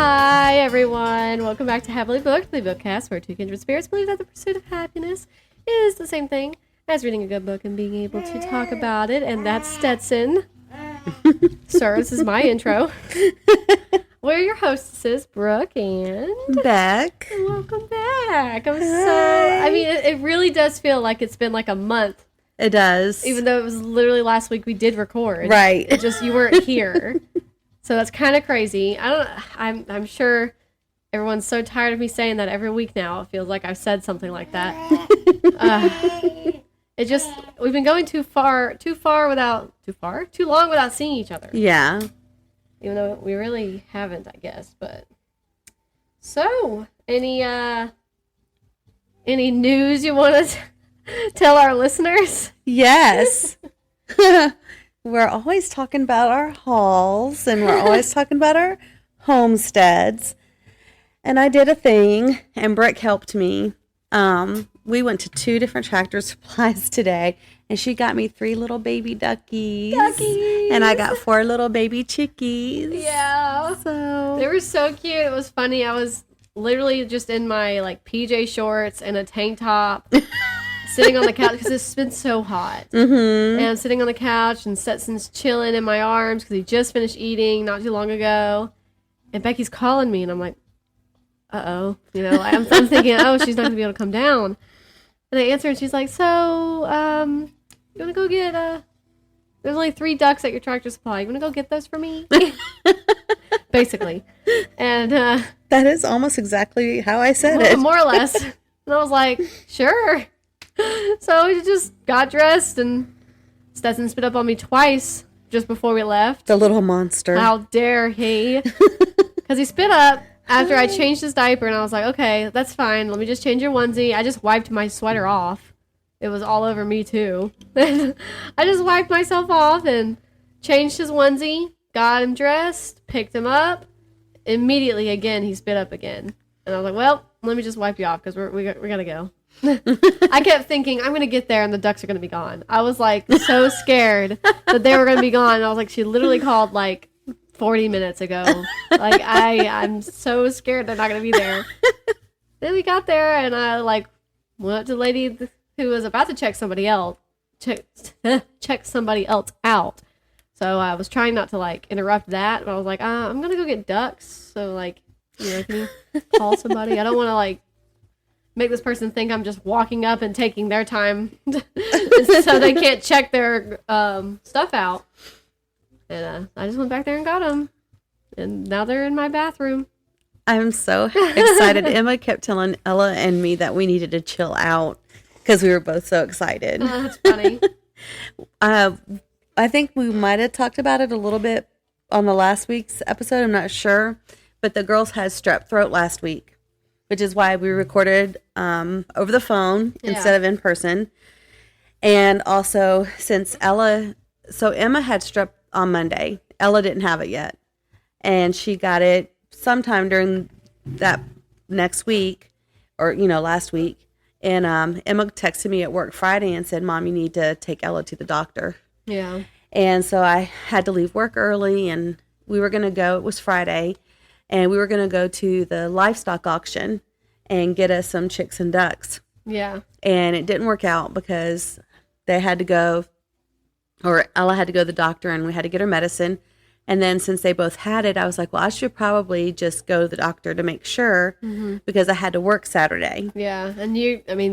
Hi, everyone. Welcome back to Happily Booked, the bookcast where two kindred spirits believe that the pursuit of happiness is the same thing as reading a good book and being able to talk about it. And that's Stetson. Sir, this is my intro. We're your hostesses, Brooke and Beck. Welcome back. It really does feel like it's been like a month. It does. Even though it was literally last week we did record. Right. It just, you weren't here. So that's kind of crazy. I'm sure everyone's so tired of me saying that every week now. It feels like I've said something like that. We've been going too long without seeing each other. Yeah. Even though we really haven't, I guess. But so, any news you want to tell our listeners? Yes. We're always talking about our hauls, and we're always talking about our homesteads. And I did a thing, and Brooke helped me. We went to 2 different Tractor Supplies today, and she got me 3 little baby duckies. And I got 4 little baby chickies. Yeah. So they were so cute. It was funny. I was literally just in my like PJ shorts and a tank top. Sitting on the couch because it's been so hot. Mm-hmm. And I'm sitting on the couch and Stetson's chilling in my arms because he just finished eating not too long ago. And Becky's calling me and I'm like, uh-oh. You know, I'm thinking, oh, she's not going to be able to come down. And I answer and she's like, so, you want to go get, there's only 3 ducks at your Tractor Supply. You want to go get those for me? Basically. And, that is almost exactly how I said it. More or less. And I was like, sure. So we just got dressed and Stetson spit up on me twice just before we left. The little monster. How dare he? Because he spit up after I changed his diaper and I was like, okay, that's fine. Let me just change your onesie. I just wiped my sweater off. It was all over me too. I just wiped myself off and changed his onesie, got him dressed, picked him up. Immediately again, he spit up again. And I was like, well, let me just wipe you off because we got to go. I kept thinking, I'm going to get there and the ducks are going to be gone. I was like so scared that they were going to be gone. And I was like, she literally called like 40 minutes ago. Like, I'm so scared they're not going to be there. Then we got there and I like went up to the lady who was about to check somebody else out. So I was trying not to like interrupt that, but I was like, I'm going to go get ducks. So like, you know, can you call somebody? I don't want to like make this person think I'm just walking up and taking their time so they can't check their stuff out. And I just went back there and got them. And now they're in my bathroom. I'm so excited. Emma kept telling Ella and me that we needed to chill out because we were both so excited. That's funny. I think we might have talked about it a little bit on the last week's episode. I'm not sure. But the girls had strep throat last week, which is why we recorded over the phone instead of in person. And also, since Emma had strep on Monday. Ella didn't have it yet. And she got it sometime during that next week, or, last week. And Emma texted me at work Friday and said, Mom, you need to take Ella to the doctor. Yeah. And so I had to leave work early, and we were going to go. It was Friday. And we were going to go to the livestock auction and get us some chicks and ducks. Yeah. And it didn't work out because they had to go, or Ella had to go to the doctor, and we had to get her medicine. And then since they both had it, I was like, well, I should probably just go to the doctor to make sure because I had to work Saturday. Yeah. And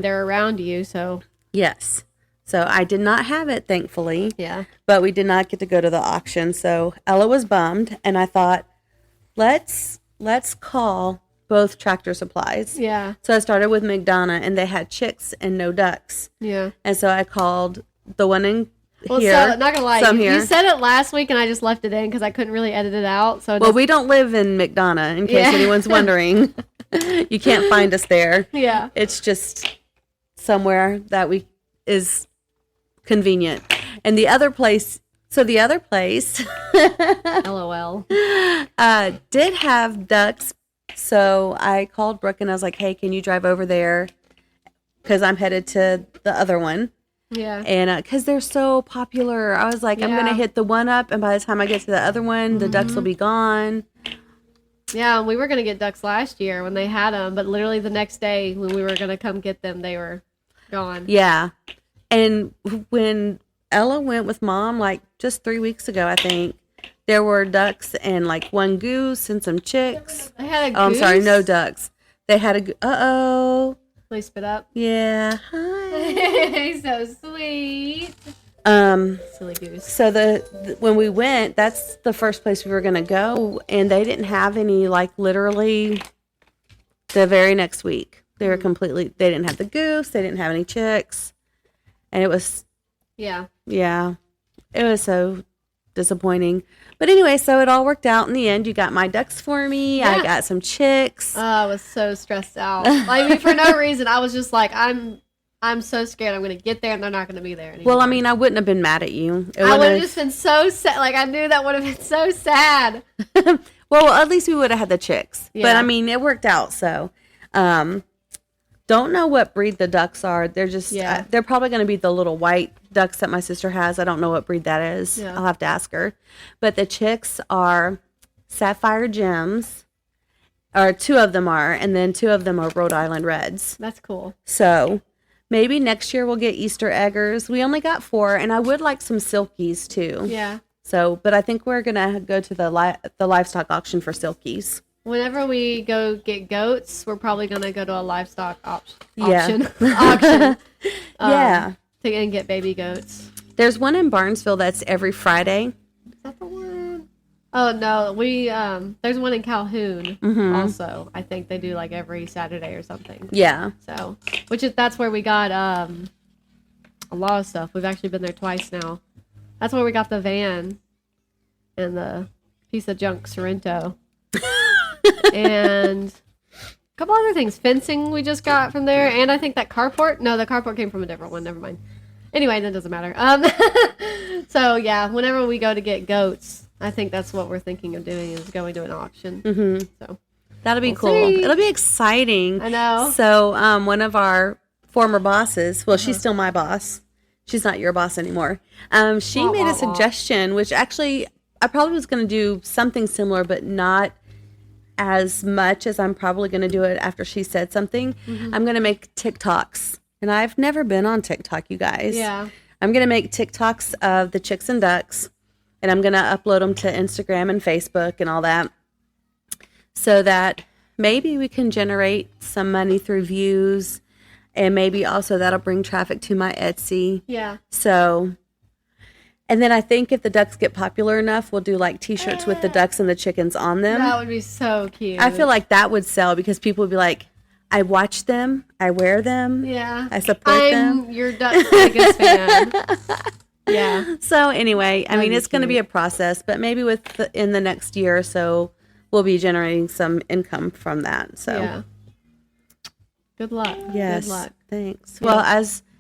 they're around you, so. Yes. So I did not have it, thankfully. Yeah. But we did not get to go to the auction. So Ella was bummed, and I thought, let's call both Tractor Supplies. Yeah. So I started with McDonough, and they had chicks and no ducks. Yeah. And so I called the one in well, here. So, not gonna lie, here. you said it last week, and I just left it in because I couldn't really edit it out. So well, we don't live in McDonough, in case anyone's wondering. You can't find us there. Yeah. It's just somewhere that is convenient. And the other place, LOL, did have ducks. So I called Brooke and I was like, hey, can you drive over there? Because I'm headed to the other one. Yeah. And because they're so popular, I was like, I'm going to hit the one up. And by the time I get to the other one, the ducks will be gone. Yeah, we were going to get ducks last year when they had them, but literally the next day when we were going to come get them, they were gone. Yeah. And when Ella went with Mom, like just 3 weeks ago, I think, there were ducks and like one goose and some chicks. They had a goose? Oh, I'm sorry, no ducks. They had a uh-oh. They spit up? Yeah. Hi. He's so sweet. Silly goose. So when we went, that's the first place we were going to go, and they didn't have any, like, literally the very next week. They were they didn't have the goose, they didn't have any chicks, and it was, yeah, it was so disappointing. But anyway, so it all worked out in the end. You got my ducks for me. Yeah. I got some chicks. Oh, I was so stressed out. Like, for no reason. I was just like, I'm so scared I'm going to get there and they're not going to be there anymore. Well, I mean, I wouldn't have been mad at you. I would have just been so sad. Like, I knew that would have been so sad. Well, at least we would have had the chicks. Yeah. But, I mean, it worked out, so. Don't know what breed the ducks are. They're just, they're probably going to be the little white ducks that my sister has. I don't know what breed that is. Yeah. I'll have to ask her. But the chicks are sapphire gems. Or 2 of them are. And then 2 of them are Rhode Island Reds. That's cool. So maybe next year we'll get Easter eggers. We only got 4. And I would like some silkies too. Yeah. So, but I think we're going to go to the livestock auction for silkies. Whenever we go get goats, we're probably going to go to a livestock auction. Yeah. And get baby goats. There's one in Barnesville that's every Friday. Is that the one? Oh, no. There's one in Calhoun also. I think they do like every Saturday or something. Yeah. So, that's where we got a lot of stuff. We've actually been there twice now. That's where we got the van and the piece of junk Sorrento. And a couple other things. Fencing we just got from there. And I think that carport. No, the carport came from a different one. Never mind. Anyway, that doesn't matter. So, yeah, whenever we go to get goats, I think that's what we're thinking of doing is going to an auction. Mm-hmm. So that'll be cool. See. It'll be exciting. I know. So one of our former bosses, well, she's still my boss. She's not your boss anymore. She made a suggestion, which actually I probably was going to do something similar, but not as much as I'm probably going to do it after she said something. Mm-hmm. I'm going to make TikToks. And I've never been on TikTok, you guys. Yeah. I'm going to make TikToks of the chicks and ducks. And I'm going to upload them to Instagram and Facebook and all that. So that maybe we can generate some money through views. And maybe also that'll bring traffic to my Etsy. Yeah. So, and then I think if the ducks get popular enough, we'll do like t-shirts with the ducks and the chickens on them. That would be so cute. I feel like that would sell because people would be like, I watch them, I wear them, I support them. I'm your duck's biggest fan. Yeah. So anyway, I mean, it's going to be a process, but maybe in the next year or so, we'll be generating some income from that. So yeah. Good luck. Yes. Good luck. Thanks. Yeah. Well,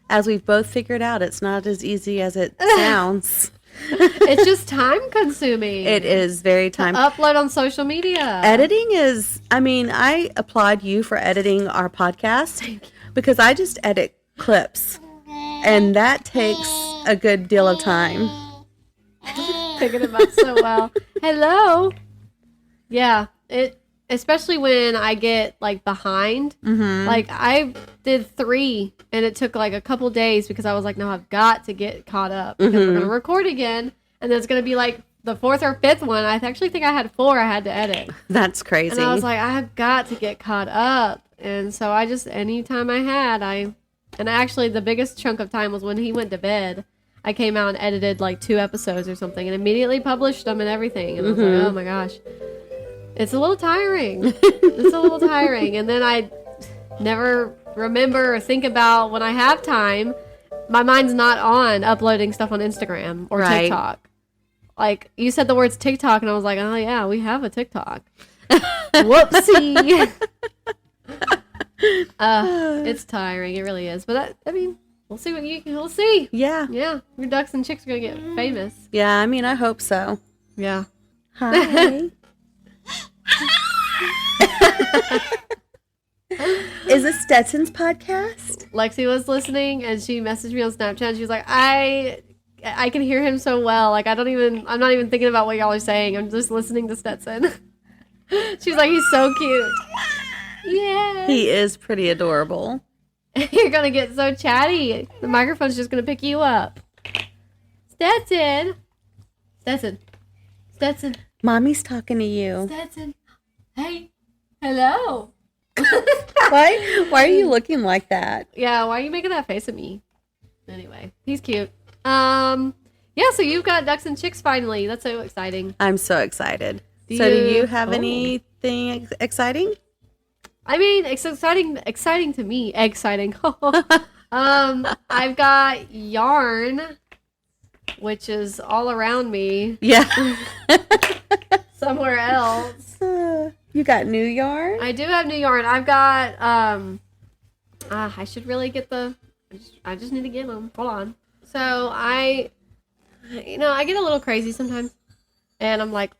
as we've both figured out, it's not as easy as it sounds. It's just time consuming. It is very time. Upload on social media. Editing is, I mean, I applaud you for editing our podcast because I just edit clips and that takes a good deal of time. Picking them up so well. Hello. Yeah. Especially when I get like behind. Mm-hmm. Like I did 3 and it took like a couple days because I was like, no, I've got to get caught up because we're going to record again. And then it's going to be like the 4th or 5th one. I actually think I had 4 I had to edit. That's crazy. And I was like, I've got to get caught up. And so I just, anytime I had, and actually the biggest chunk of time was when he went to bed. I came out and edited like 2 episodes or something and immediately published them and everything. And I was like, oh my gosh. It's a little tiring. And then I never remember or think about when I have time. My mind's not on uploading stuff on Instagram or TikTok. Like, you said the words TikTok, and I was like, oh, yeah, we have a TikTok. Whoopsie. It's tiring. It really is. But, I mean, we'll see we'll see. Yeah. Yeah. Your ducks and chicks are going to get famous. Yeah, I mean, I hope so. Yeah. Hi. Is this Stetson's podcast? Lexi was listening and she messaged me on Snapchat. She was like, I can hear him so well. Like I'm not even thinking about what y'all are saying. I'm just listening to Stetson. She's like, he's so cute. Yeah. He is pretty adorable. You're going to get so chatty. The microphone's just going to pick you up. Stetson. Mommy's talking to you. Stetson. Hey. Hello. Why are you looking like that? Yeah, why are you making that face at me? Anyway, he's cute. Yeah, so you've got ducks and chicks finally. That's so exciting. I'm so excited. Do you have anything exciting? I mean, it's exciting to me. Exciting. I've got yarn, which is all around me. Yeah. Somewhere else. You got new yarn? I do have new yarn. I've got, I should really get I just need to get them. Hold on. So I get a little crazy sometimes. And I'm like,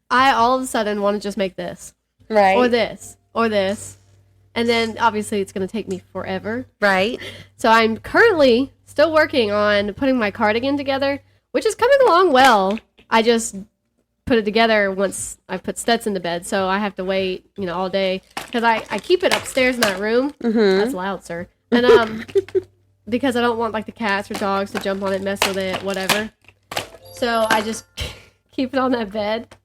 I all of a sudden want to just make this. Right. Or this. Or this. And then obviously it's going to take me forever. Right. So I'm currently still working on putting my cardigan together, which is coming along well. I just put it together once I put Stetson to bed, so I have to wait, all day. Because I keep it upstairs in that room. Mm-hmm. That's loud, sir. And because I don't want like the cats or dogs to jump on it, mess with it, whatever. So I just keep it on that bed.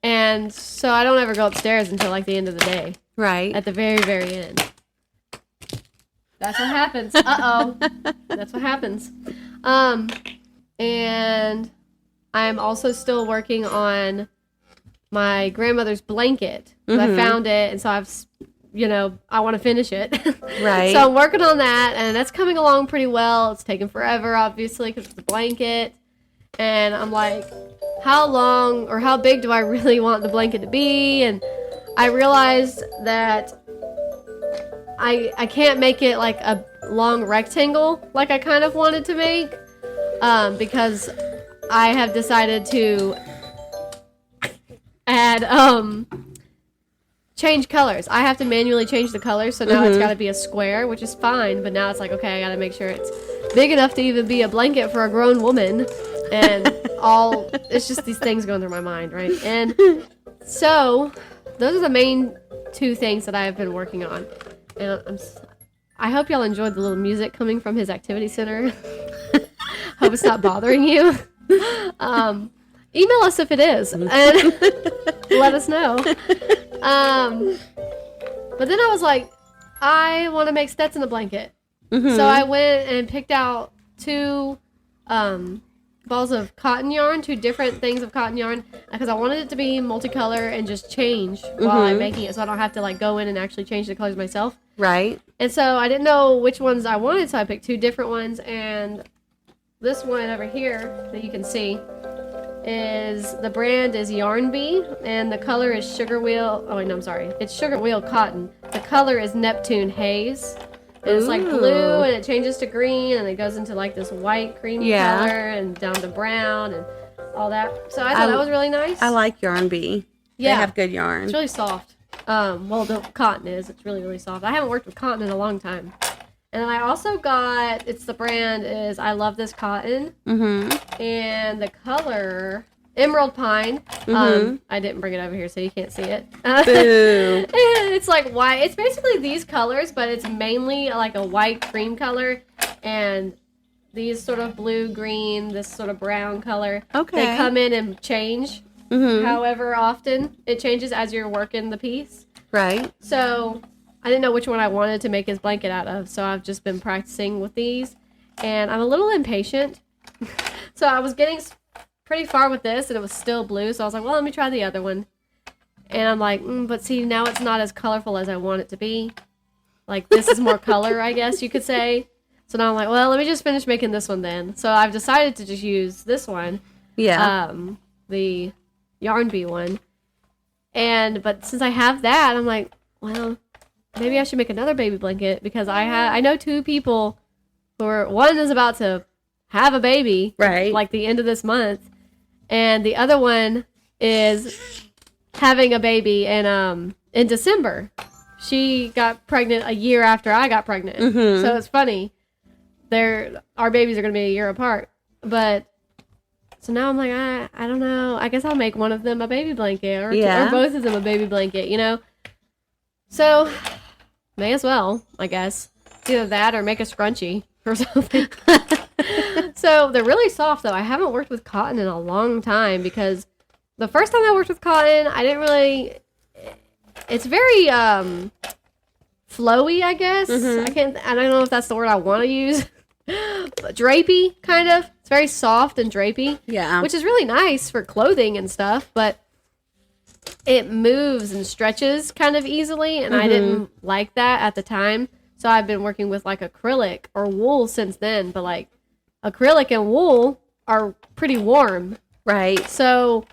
And so I don't ever go upstairs until like the end of the day. Right. At the very, very end. That's what happens. Uh-oh. That's what happens. And I'm also still working on my grandmother's blanket. Mm-hmm. I found it, and so I want to finish it. Right. So I'm working on that, and that's coming along pretty well. It's taking forever, obviously, because it's a blanket. And I'm like, how long or how big do I really want the blanket to be? And I realized that I can't make it like a long rectangle like I kind of wanted to make, because I have decided to add change colors. I have to manually change the colors, so now it's got to be a square, which is fine, but now it's like, okay, I got to make sure it's big enough to even be a blanket for a grown woman, and it's just these things going through my mind, right? And so those are the main two things that I've been working on. And I hope y'all enjoyed the little music coming from his activity center. Hope it's not bothering you. Email us if it is, and let us know. But then I was like, I want to make Stetson a blanket. Mm-hmm. So I went and picked out two balls of cotton yarn, two different things of cotton yarn, because I wanted it to be multicolor and just change while I'm making it, so I don't have to like go in and actually change the colors myself. Right. And so I didn't know which ones I wanted, so I picked two different ones, and this one over here that you can see the brand is Yarn Bee, and the color is Sugar Wheel. Oh, wait, no, I'm sorry. It's Sugar Wheel Cotton. The color is Neptune Haze. And it's like blue, and it changes to green, and it goes into like this white cream color, and down to brown, and all that. So I thought that was really nice. I like Yarn Bee. Yeah. They have good yarn. It's really soft. Well, the cotton is. It's really, really soft. I haven't worked with cotton in a long time. And then I also got, the brand is I Love This Cotton. Mm-hmm. And the color, Emerald Pine. Mm-hmm. I didn't bring it over here, so you can't see it. Boo. It's like white. It's basically these colors, but it's mainly like a white cream color. And these sort of blue, green, this sort of brown color. Okay. They come in and change. Mm-hmm. However often it changes as you're working the piece. Right. So I didn't know which one I wanted to make his blanket out of, so I've just been practicing with these, and I'm a little impatient. So I was getting pretty far with this, and it was still blue, so I was like, well, let me try the other one. And I'm like, but see, now it's not as colorful as I want it to be. Like, this is more color, I guess you could say. So now I'm like, well, let me just finish making this one then. So I've decided to just use this one. Yeah. The Yarn Bee one. But since I have that, I'm like, well, maybe I should make another baby blanket, because I know two people who one is about to have a baby, right? Like the end of this month, and the other one is having a baby in December. She got pregnant a year after I got pregnant, so it's funny. Our babies are going to be a year apart, but So now I'm like, I don't know. I guess I'll make one of them a baby blanket, or both of them a baby blanket, you know? So, may as well, I guess. It's either that or make a scrunchie or something. So, they're really soft, though. I haven't worked with cotton in a long time, because the first time I worked with cotton, I didn't really... It's very, flowy, I guess. I don't know if that's the word I want to use. But drapey, kind of. It's very soft and drapey. Yeah. Which is really nice for clothing and stuff, but it moves and stretches kind of easily, and I didn't like that at the time. So I've been working with like acrylic or wool since then, but like acrylic and wool are pretty warm. Right. So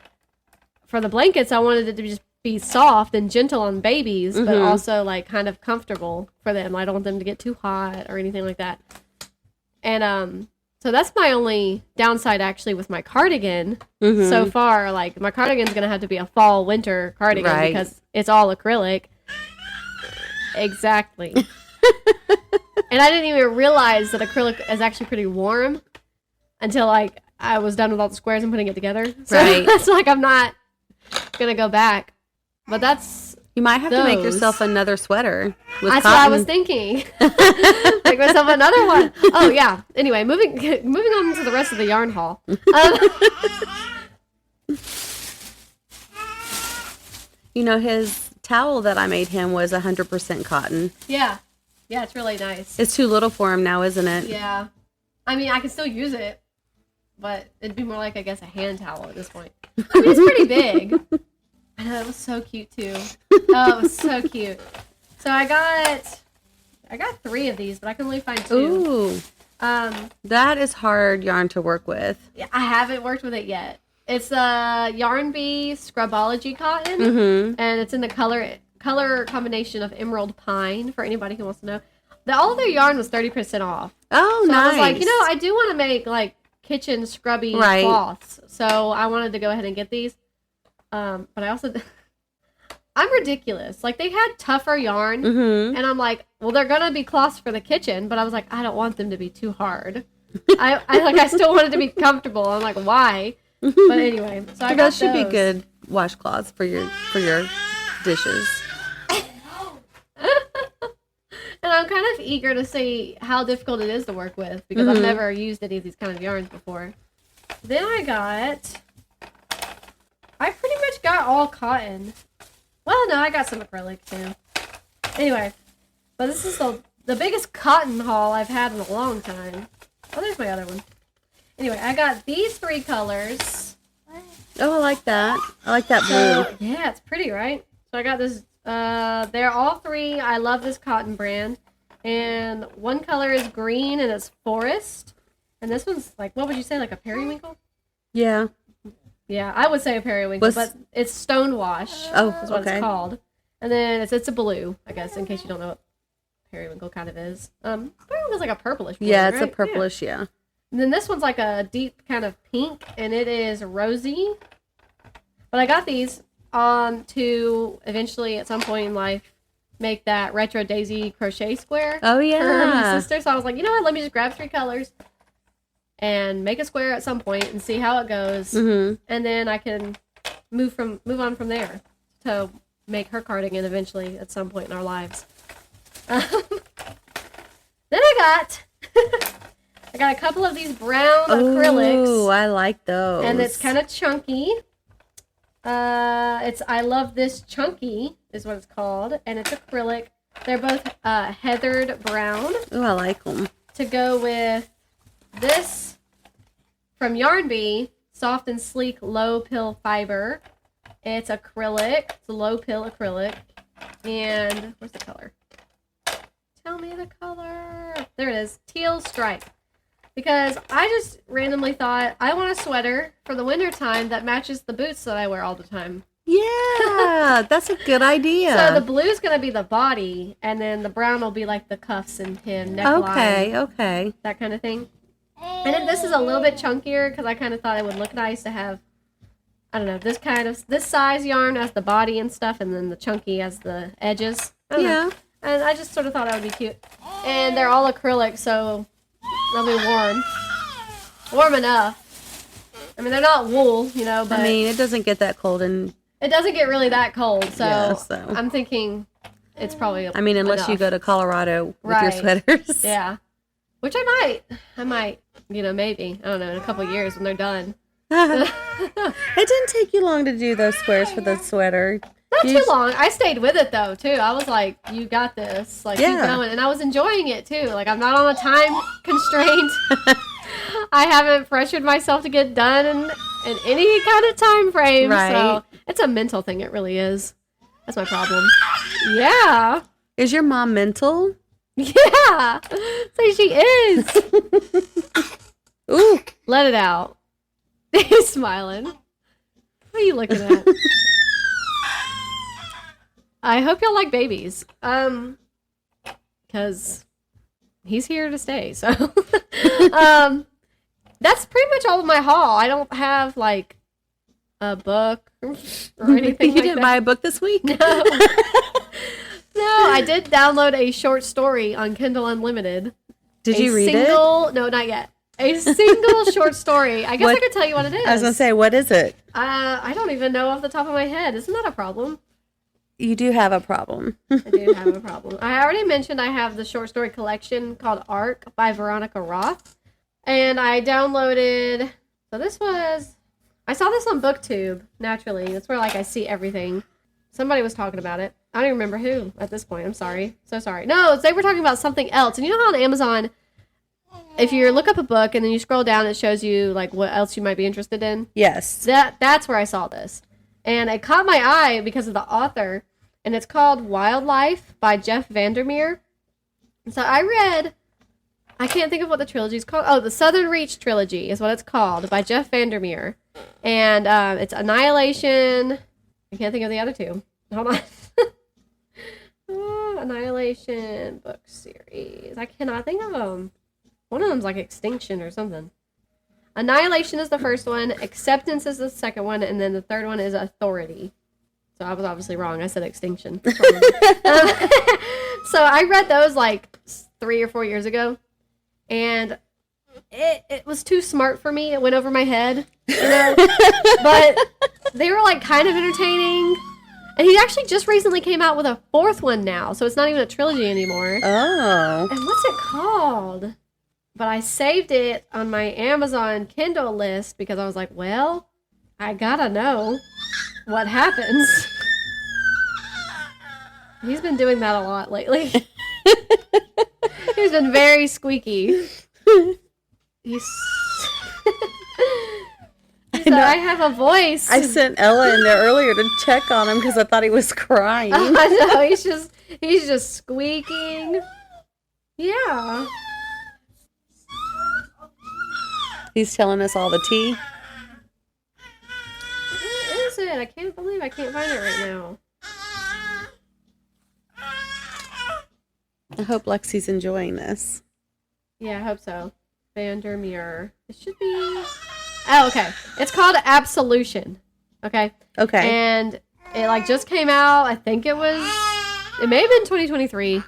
for the blankets, I wanted it to just be soft and gentle on babies, but also like kind of comfortable for them. I don't want them to get too hot or anything like that. And so that's my only downside actually with my cardigan so far. Like my cardigan's gonna have to be a fall winter cardigan because it's all acrylic. Exactly. And I didn't even realize that acrylic is actually pretty warm until like I was done with all the squares and putting it together. So that's like I'm not gonna go back. But that's you might have to make yourself another sweater. With that's cotton. what I was thinking. Make myself another one. Oh yeah. Anyway, moving on to the rest of the yarn haul. You know, his towel that I made him was 100% cotton. Yeah. Yeah, it's really nice. It's too little for him now, isn't it? Yeah. I mean, I can still use it, but it'd be more like, I guess, a hand towel at this point. I mean, it's pretty big. I know, it was so cute, too. Oh, it was so cute. So I got 3 of these, but I can only find 2. Ooh. That is hard yarn to work with. Yeah, I haven't worked with it yet. It's a Yarn Bee Scrubology cotton, and it's in the color combination of emerald pine, for anybody who wants to know. All of their yarn was 30% off. Oh, so nice. I was like, I do want to make, like, kitchen scrubby cloths. So I wanted to go ahead and get these. But I also... I'm ridiculous. Like, they had tougher yarn, and I'm like, well, they're going to be cloths for the kitchen, but I was like, I don't want them to be too hard. I still wanted to be comfortable. I'm like, why? But anyway, so I got those should those. be good washcloths for your dishes. And I'm kind of eager to see how difficult it is to work with, because I've never used any of these kind of yarns before. Then I pretty much got all cotton. Well, no, I got some acrylic too. Anyway, but this is the biggest cotton haul I've had in a long time. Oh, there's my other one. Anyway, I got these 3 colors. Oh, I like that. I like that blue. Yeah, it's pretty, right? So I got this. They're all 3. I love this cotton brand. And one color is green and it's forest. And this one's like, what would you say, like a periwinkle? Yeah. Yeah, I would say a periwinkle, but it's stonewash. Oh, is what it's called. And then it's a blue, I guess, in case you don't know what periwinkle kind of is. Periwinkle's like a purplish blue, yeah, it's right? a purplish, yeah. And then this one's like a deep kind of pink, and it is rosy. But I got these to eventually, at some point in life, make that retro daisy crochet square. Oh, yeah. For my sister. So I was like, you know what? Let me just grab 3 colors and make a square at some point and see how it goes. And then I can move on from there to make her cardigan eventually at some point in our lives. Then I got a couple of these brown acrylics. Oh, I like those. And it's kind of chunky. I Love This Chunky is what it's called. And it's acrylic. They're both heathered brown. Oh, I like them. To go with this from Yarn Bee, soft and sleek low pill fiber. It's acrylic. It's a low pill acrylic. And where's the color? Tell me the color. There it is. Teal stripe. Because I just randomly thought, I want a sweater for the winter time that matches the boots that I wear all the time. Yeah, that's a good idea. So the blue's going to be the body, and then the brown will be like the cuffs and hem, neckline. Okay. That kind of thing. And then this is a little bit chunkier, because I kind of thought it would look nice to have, I don't know, this size yarn as the body and stuff, and then the chunky as the edges. I don't know. And I just sort of thought that would be cute. And they're all acrylic, so they'll be warm. Warm enough. I mean, they're not wool, you know, but I mean, it doesn't get that cold, and it doesn't get really that cold. So, Yeah, so. I'm thinking it's probably. I mean, unless enough. you go to Colorado with your Right. sweaters. Yeah, which I might, you know, maybe, I don't know, in a couple of years when they're done. It didn't take you long to do those squares for the sweater. Not too long. I stayed with it though too. I was like, "You got this." Like, keep going, and I was enjoying it too. Like, I'm not on a time constraint. I haven't pressured myself to get done in any kind of time frame. Right. So it's a mental thing. It really is. That's my problem. Yeah. Is your mom mental? Yeah. So she is. Ooh. Let it out. He's smiling. What are you looking at? I hope y'all like babies. Because he's here to stay. So, that's pretty much all of my haul. I don't have like a book or anything. You didn't buy a book this week? No. No, I did download a short story on Kindle Unlimited. Did you read it? No, not yet. A single short story. I guess I could tell you what it is. I was going to say, what is it? I don't even know off the top of my head. Isn't that a problem? You do have a problem. I do have a problem. I already mentioned I have the short story collection called Arc by Veronica Roth. And I downloaded... So this was... I saw this on BookTube, naturally. That's where, like, I see everything. Somebody was talking about it. I don't even remember who at this point. I'm sorry. So sorry. No, they were talking about something else. And you know how on Amazon, if you look up a book and then you scroll down, it shows you, like, what else you might be interested in? Yes. That's where I saw this. And it caught my eye because of the author. And it's called Wildlife by Jeff VanderMeer. So I read... I can't think of what the trilogy is called. Oh, the Southern Reach Trilogy is what it's called by Jeff VanderMeer. And it's Annihilation. I can't think of the other two. Hold on. Annihilation book series. I cannot think of them. One of them's like Extinction or something. Annihilation is the first one. Acceptance is the second one. And then the third one is Authority. So I was obviously wrong. I said Extinction. So I read those like 3 or 4 years ago. And it was too smart for me. It went over my head, you know? But they were like kind of entertaining. And he actually just recently came out with a fourth one now, so it's not even a trilogy anymore. Oh. And what's it called? But I saved it on my Amazon Kindle list because I was like, well, I gotta know what happens. He's been doing that a lot lately. He's been very squeaky. He's... So I have a voice. I sent Ella in there earlier to check on him because I thought he was crying. I know, he's just squeaking. Yeah. He's telling us all the tea. What is it? I can't believe I can't find it right now. I hope Lexi's enjoying this. Yeah, I hope so. VanderMeer. It should be... Oh, okay. It's called Absolution. Okay? Okay. And it, like, just came out. I think it was... It may have been 2023.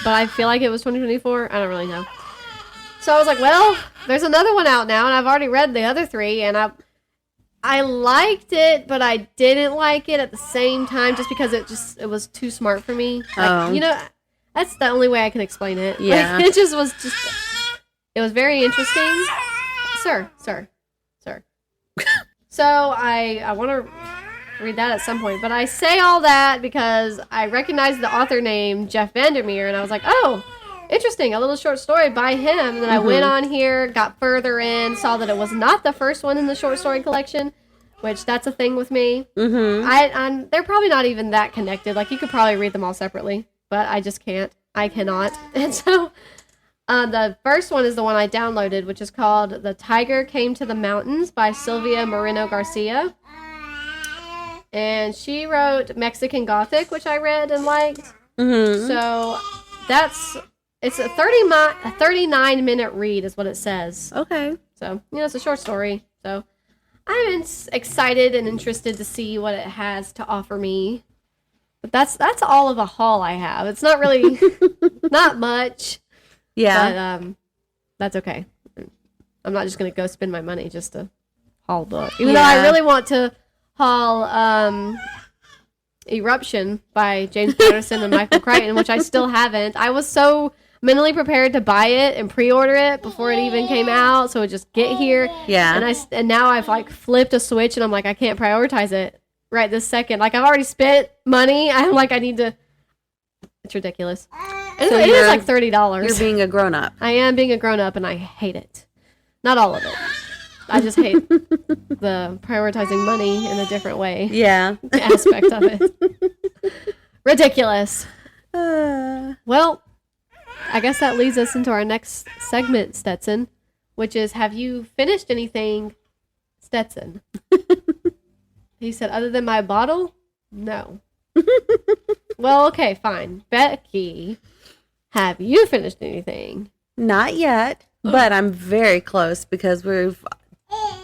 But I feel like it was 2024. I don't really know. So I was like, well, there's another one out now. And I've already read the other 3. And I liked it, but I didn't like it at the same time. Just because it was too smart for me. Like, you know... That's the only way I can explain it. Yeah. Like, it was very interesting. Sir. So I want to read that at some point. But I say all that because I recognized the author name, Jeff VanderMeer, and I was like, oh, interesting, a little short story by him. And then I went on here, got further in, saw that it was not the first one in the short story collection, which that's a thing with me. Mm-hmm. They're probably not even that connected. Like, you could probably read them all separately. But I just can't. I cannot. And so the first one is the one I downloaded, which is called The Tiger Came to the Mountains by Silvia Moreno-Garcia. And she wrote Mexican Gothic, which I read and liked. Mm-hmm. So it's a 39-minute read is what it says. Okay. So, it's a short story. So I'm excited and interested to see what it has to offer me. But that's all of a haul I have. It's not really, not much. Yeah. But that's okay. I'm not just going to go spend my money just to haul a book. Even though I really want to haul Eruption by James Patterson and Michael Crichton, which I still haven't. I was so mentally prepared to buy it and pre-order it before it even came out, so it would just get here. Yeah. And now I've like flipped a switch, and I'm like, I can't prioritize it right this second. Like, I've already spent money. I'm like, I need to. It's ridiculous. It is like $30. You're being a grown-up. I am being a grown-up, and I hate it. Not all of it. I just hate the prioritizing money in a different way. Yeah. Aspect of it. Ridiculous. Well, I guess that leads us into our next segment, Stetson, which is, have you finished anything, Stetson? He said, other than my bottle? No. Well, okay, fine. Becky, have you finished anything? Not yet, but I'm very close because we've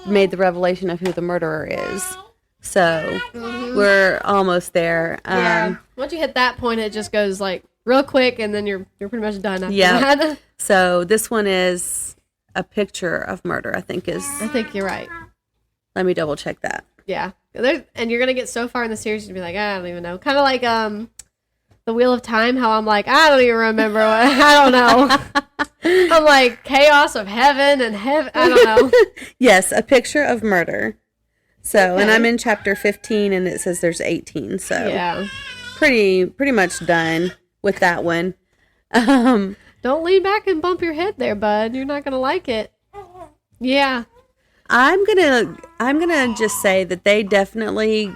made the revelation of who the murderer is. So we're almost there. Yeah. Once you hit that point, it just goes like real quick, and then you're pretty much done after that. So this one is a picture of murder, I think you're right. Let me double check that. Yeah. And you're going to get so far in the series, you'll be like, I don't even know. Kind of like the Wheel of Time, how I'm like, I don't even remember what, I don't know. I'm like, chaos of heaven and heaven, I don't know. Yes, a picture of murder. So, and I'm in chapter 15, and it says there's 18, so yeah, pretty much done with that one. Don't lean back and bump your head there, bud. You're not going to like it. Yeah. I'm gonna just say that they definitely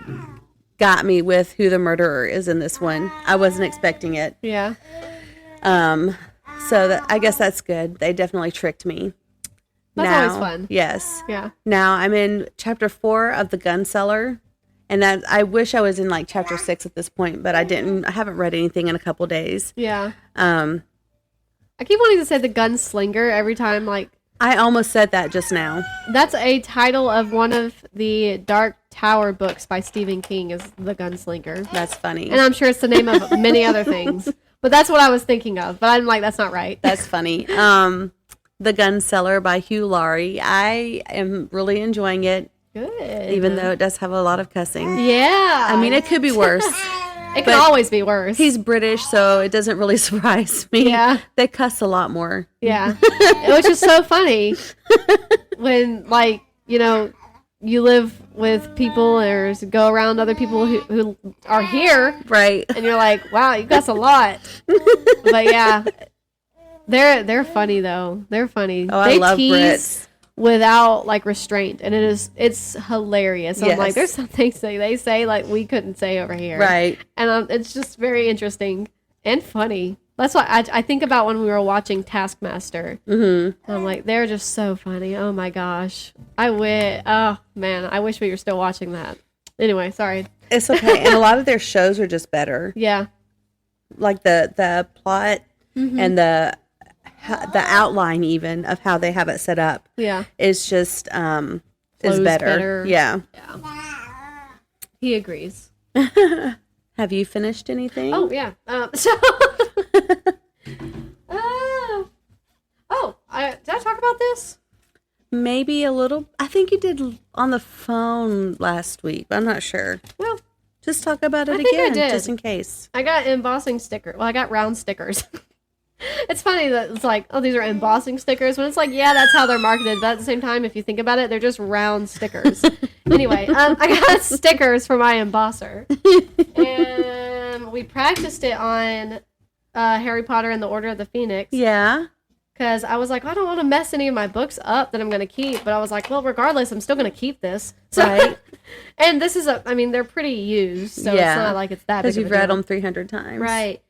got me with who the murderer is in this one. I wasn't expecting it. Yeah. So I guess that's good. They definitely tricked me. That's always fun. Yes. Yeah. Now I'm in chapter 4 of the gun seller, and that I wish I was in like chapter 6 at this point, but I didn't. I haven't read anything in a couple days. Yeah. I keep wanting to say the gunslinger every time, like. I almost said that just now. That's a title of one of the Dark Tower books by Stephen King, is The Gunslinger. That's funny. And I'm sure it's the name of many other things. But that's what I was thinking of. But I'm like, that's not right. That's funny. The Gun Seller by Hugh, Laurie. I am really enjoying it. Good. Even though it does have a lot of cussing. Yeah. I mean, it could be worse. It could always be worse. He's British, so it doesn't really surprise me. Yeah. They cuss a lot more. Yeah. Which is so funny when, like, you know, you live with people or go around other people who are here. Right. And you're like, wow, you cuss a lot. But yeah, they're funny though. They're funny. Oh, I love Brits. Without like restraint, and it's hilarious. Yes. I'm like, there's some things they say like we couldn't say over here, right? And it's just very interesting and funny. That's what I think about when we were watching Taskmaster. Mm-hmm. I'm like, they're just so funny. Oh my gosh, oh man, I wish we were still watching that. Anyway, sorry. It's okay, and a lot of their shows are just better. Yeah, like the plot and the outline even of how they have it set up. Yeah, is just is better. Yeah. He agrees. Have you finished anything? Oh yeah. Did I talk about this? Maybe a little. I think you did on the phone last week. I'm not sure. Well, just talk about it I think again, I did. just in case. I got embossing stickers. Well, I got round stickers. It's funny that it's like, oh, these are embossing stickers. When it's like, yeah, that's how they're marketed. But at the same time, if you think about it, they're just round stickers. Anyway, I got stickers for my embosser. And we practiced it on Harry Potter and the Order of the Phoenix. Yeah. Because I was like, I don't want to mess any of my books up that I'm going to keep. But I was like, well, regardless, I'm still going to keep this. So, right. And this is they're pretty used. So it's not like it's that big of a deal. Because you've read them 300 times. Right.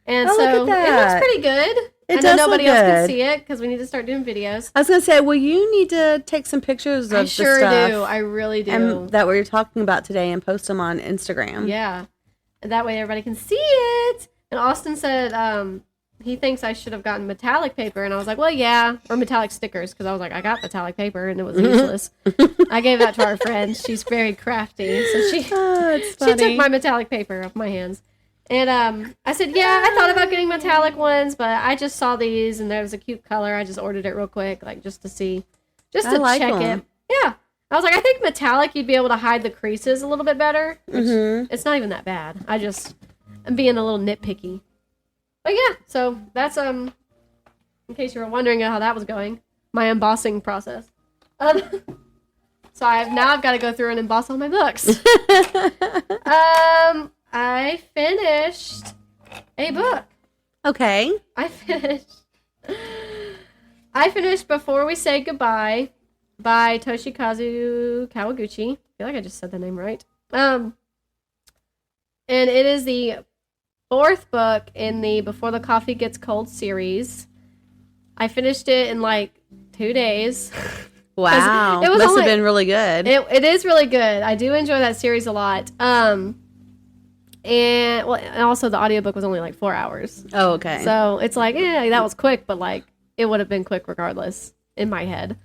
And so it looks pretty good. It I does know nobody look else good. can see it because we need to start doing videos. I was going to say, well, you need to take some pictures of I the sure stuff. do. I really do. And that we're talking about today and post them on Instagram. Yeah. And that way everybody can see it. And Austin said he thinks I should have gotten metallic paper. And I was like, well, yeah. Or metallic stickers. Because I was like, I got metallic paper and it was useless. I gave that to our friend. She's very crafty. So she took my metallic paper off my hands. And I said, yeah, I thought about getting metallic ones, but I just saw these and there was a cute color. I just ordered it real quick, like just to see, just to check it. Yeah. I was like, I think metallic, you'd be able to hide the creases a little bit better. Which it's not even that bad. I'm being a little nitpicky. But yeah, so that's, in case you were wondering how that was going, my embossing process. So I've got to go through and emboss all my books. I finished a book. Okay. I finished Before We Say Goodbye by Toshikazu Kawaguchi. I feel like I just said the name right. And it is the 4th book in the Before the Coffee Gets Cold series. I finished it in like 2 days. Wow. It must have been really good. It is really good. I do enjoy that series a lot. And also the audiobook was only like 4 hours. Oh, okay. So it's like, that was quick, but like it would have been quick regardless in my head.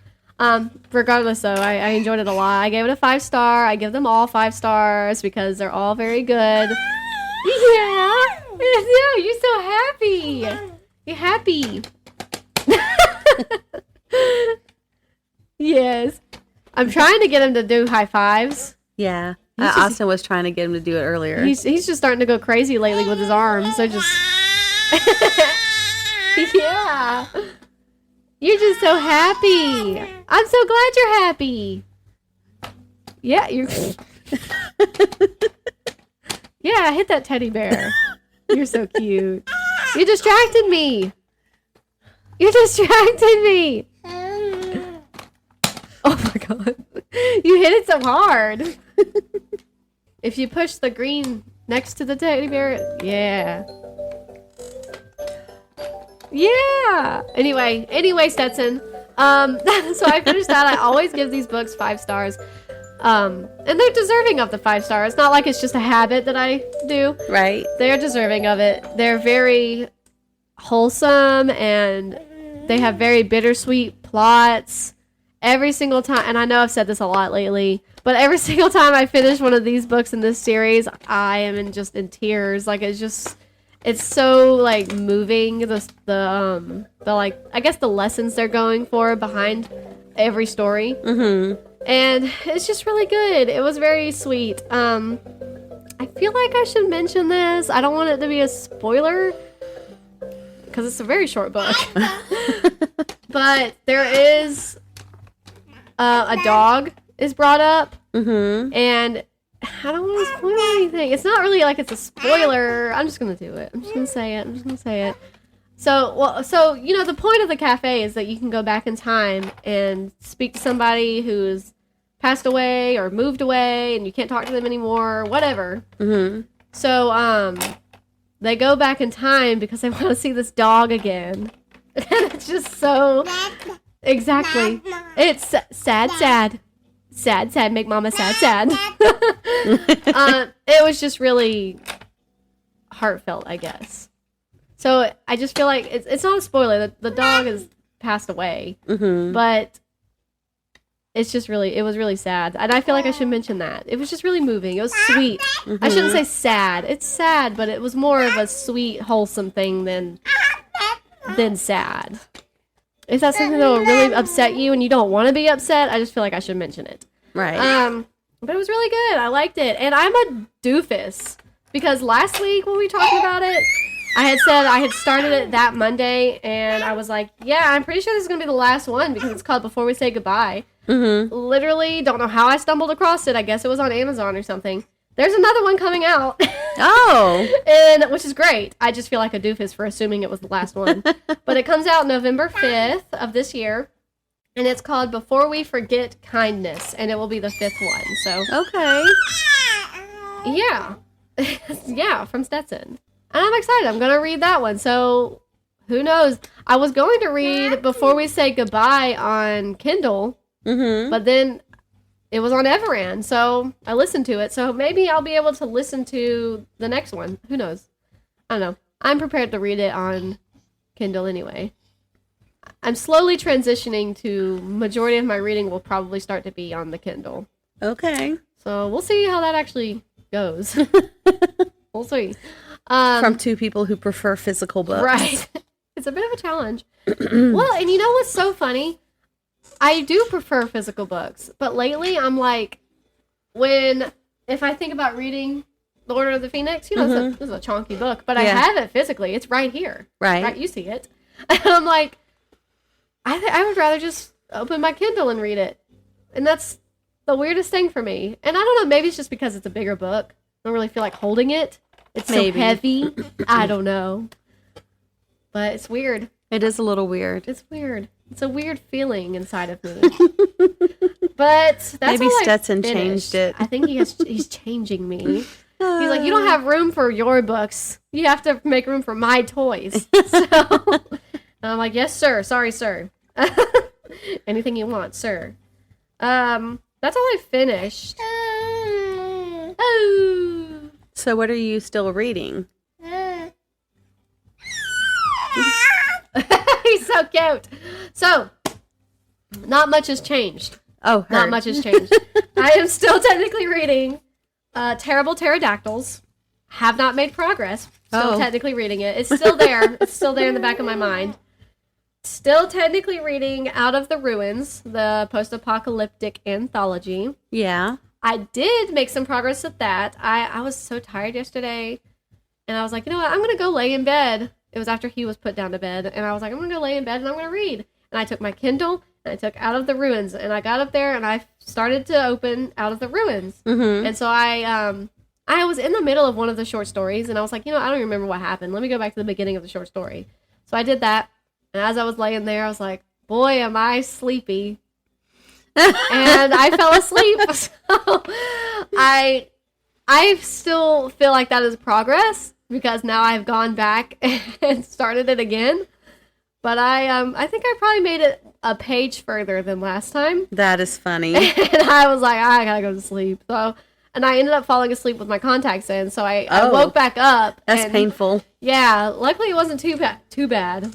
Regardless though, I enjoyed it a lot. I gave it a 5-star. I give them all 5 stars because they're all very good. Yeah. Yeah, you're so happy. You're happy. Yes. I'm trying to get him to do high fives. Yeah. Austin was trying to get him to do it earlier. He's just starting to go crazy lately with his arms. So just... Yeah. You're just so happy. I'm so glad you're happy. Yeah, you're... Yeah, hit that teddy bear. You're so cute. You distracted me. You distracted me. Oh my god. You hit it so hard. If you push the green next to the teddy bear, yeah. Yeah. Anyway, Stetson. So I finished that. I always give these books 5 stars. And they're deserving of the 5 stars. It's not like it's just a habit that I do. Right. They're deserving of it. They're very wholesome and they have very bittersweet plots. Every single time, and I know I've said this a lot lately, but every single time I finish one of these books in this series, I am in tears. Like it's so like moving. The like I guess the lessons they're going for behind every story. Mm-hmm. And it's just really good. It was very sweet. I feel like I should mention this. I don't want it to be a spoiler because it's a very short book. But there is a dog is brought up, and I don't want to spoil anything. It's not really like it's a spoiler. I'm just gonna do it. I'm just gonna say it. So you know, the point of the cafe is that you can go back in time and speak to somebody who's passed away or moved away, and you can't talk to them anymore, whatever. Mm-hmm. So they go back in time because they want to see this dog again, and it's just so. Exactly. It's sad. Make mama sad. It was just really heartfelt, I guess. So I just feel like it's not a spoiler. The dog has passed away, but it was really sad. And I feel like I should mention that. It was just really moving. It was sweet. I shouldn't say sad. It's sad, but it was more of a sweet, wholesome thing than sad. Is that something that will really upset you and you don't want to be upset? I just feel like I should mention it. Right. But it was really good. I liked it. And I'm a doofus. Because last week when we talked about it, I had said I had started it that Monday. And I was like, yeah, I'm pretty sure this is going to be the last one because it's called Before We Say Goodbye. Mm-hmm. Literally, don't know how I stumbled across it. I guess it was on Amazon or something. There's another one coming out. Oh. And which is great. I just feel like a doofus for assuming it was the last one. But it comes out November 5th of this year. And it's called Before We Forget Kindness. And it will be the 5th one. So okay. Yeah. Yeah, from Stetson. And I'm excited. I'm going to read that one. So who knows? I was going to read Before We Say Goodbye on Kindle. Mm-hmm. But then it was on Everand, so I listened to it. So maybe I'll be able to listen to the next one. Who knows? I don't know. I'm prepared to read it on Kindle anyway. I'm slowly transitioning to majority of my reading will probably start to be on the Kindle. Okay. So we'll see how that actually goes. We'll see. From 2 people who prefer physical books. Right. It's a bit of a challenge. Well, and you know what's so funny? I do prefer physical books, but lately I'm like, if I think about reading The Order of the Phoenix, this is a chunky book, but I have it physically. It's right here. Right. You see it. And I'm like, I would rather just open my Kindle and read it. And that's the weirdest thing for me. And I don't know, maybe it's just because it's a bigger book. I don't really feel like holding it. It's so heavy. I don't know. But it's weird. It is a little weird. It's weird. It's a weird feeling inside of me. But that's maybe Stetson changed it. I think he's changing me. He's like, you don't have room for your books. You have to make room for my toys. So I'm like, yes, sir. Sorry, sir. Anything you want, sir. That's all I finished. Oh. So what are you still reading? He's so cute. So, not much has changed. Oh, heard. Not much has changed. I am still technically reading Terrible Pterodactyls. Have not made progress. Still technically reading it. It's still there. It's still there in the back of my mind. Still technically reading Out of the Ruins, the post-apocalyptic anthology. Yeah. I did make some progress with that. I was so tired yesterday, and I was like, you know what? I'm going to go lay in bed. It was after he was put down to bed, and I was like, I'm going to go lay in bed, and I'm going to read. And I took my Kindle, and I took Out of the Ruins, and I got up there, and I started to open Out of the Ruins. Mm-hmm. And so I was in the middle of one of the short stories, and I was like, I don't remember what happened. Let me go back to the beginning of the short story. So I did that, and as I was laying there, I was like, boy, am I sleepy. And I fell asleep. So I still feel like that is progress, because now I've gone back and started it again. But I think I probably made it a page further than last time. That is funny. And I was like, I gotta go to sleep. So, and I ended up falling asleep with my contacts in. So I woke back up. That's painful. Yeah, luckily it wasn't too bad.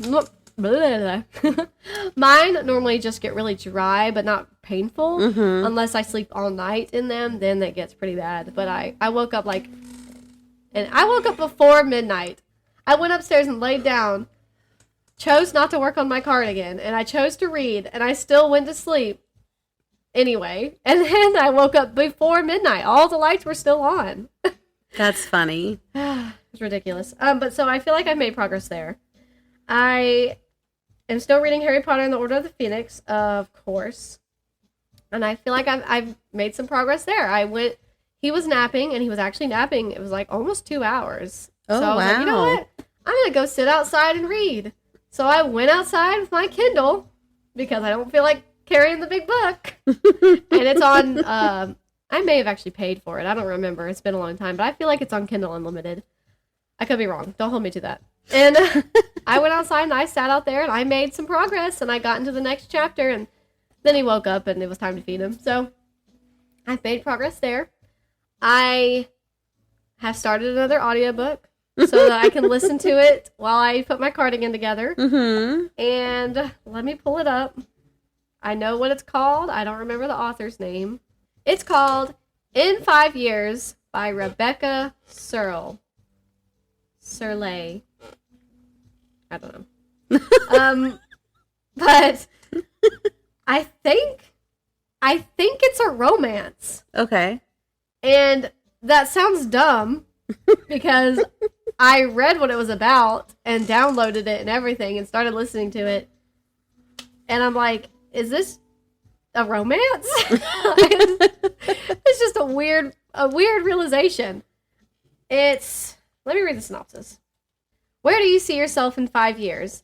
Mine normally just get really dry, but not painful. Mm-hmm. Unless I sleep all night in them, then it gets pretty bad. But I woke up before midnight. I went upstairs and laid down, chose not to work on my cardigan, and I chose to read, and I still went to sleep anyway. And then I woke up before midnight. All the lights were still on. That's funny. It's ridiculous. But so I feel like I've made progress there. I am still reading Harry Potter and the Order of the Phoenix, of course. And I feel like I've made some progress there. He was napping, and he was actually napping. It was like almost 2 hours. Oh, so I was like, you know what? I'm going to go sit outside and read. So I went outside with my Kindle, because I don't feel like carrying the big book. And it's on, I may have actually paid for it. I don't remember. It's been a long time. But I feel like it's on Kindle Unlimited. I could be wrong. Don't hold me to that. And I went outside, and I sat out there, and I made some progress. And I got into the next chapter. And then he woke up, and it was time to feed him. So I've made progress there. I have started another audiobook so that I can listen to it while I put my cardigan together. Mm-hmm. And let me pull it up. I know what it's called. I don't remember the author's name. It's called In 5 Years by Rebecca Serle. Serle. I don't know. But I think it's a romance. Okay. And that sounds dumb, because I read what it was about and downloaded it and everything and started listening to it. And I'm like, is this a romance? It's just a weird realization. Let me read the synopsis. Where do you see yourself in 5 years?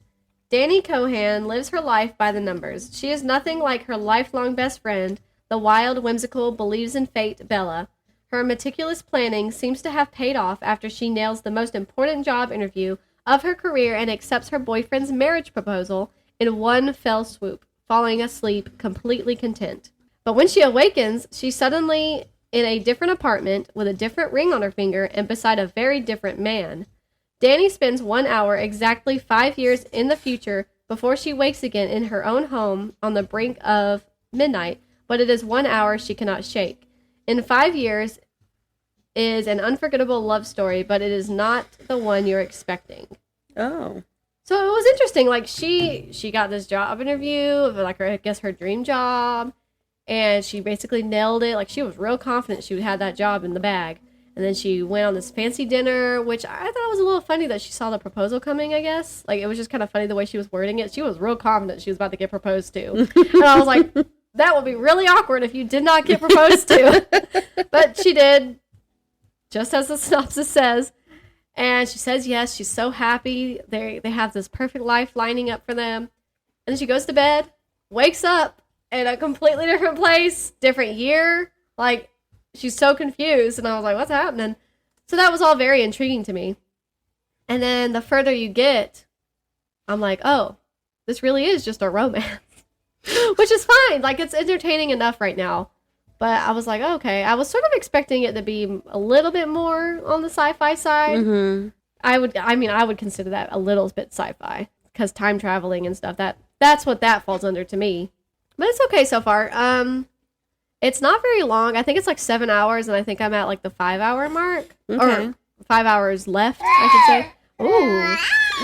Dani Cohan lives her life by the numbers. She is nothing like her lifelong best friend, the wild, whimsical, believes in fate Bella. Her meticulous planning seems to have paid off after she nails the most important job interview of her career and accepts her boyfriend's marriage proposal in one fell swoop, falling asleep completely content. But when she awakens, she's suddenly in a different apartment with a different ring on her finger and beside a very different man. Dani spends 1 hour exactly 5 years in the future before she wakes again in her own home on the brink of midnight, but it is 1 hour she cannot shake. In 5 years is an unforgettable love story, but it is not the one you're expecting. Oh. So it was interesting. Like she got this job interview, like I guess her dream job, and she basically nailed it. Like she was real confident she would have that job in the bag. And then she went on this fancy dinner, which I thought was a little funny that she saw the proposal coming, I guess. Like, it was just kind of funny the way she was wording it. She was real confident she was about to get proposed to. And I was like, that would be really awkward if you did not get proposed to. But she did, just as the synopsis says. And she says yes. She's so happy. They have this perfect life lining up for them. And then she goes to bed, wakes up in a completely different place, different year. Like, she's so confused, and I was like, what's happening? So that was all very intriguing to me. And then the further you get, I'm like, oh, this really is just a romance. Which is fine. Like, it's entertaining enough right now. But I was like, okay. I was sort of expecting it to be a little bit more on the sci-fi side. Mm-hmm. I would consider that a little bit sci-fi. Because time traveling and stuff, that's what that falls under to me. But it's okay so far. It's not very long. I think it's like 7 hours, and I think I'm at like the 5-hour mark. Okay. Or 5 hours left, I should say. Ooh.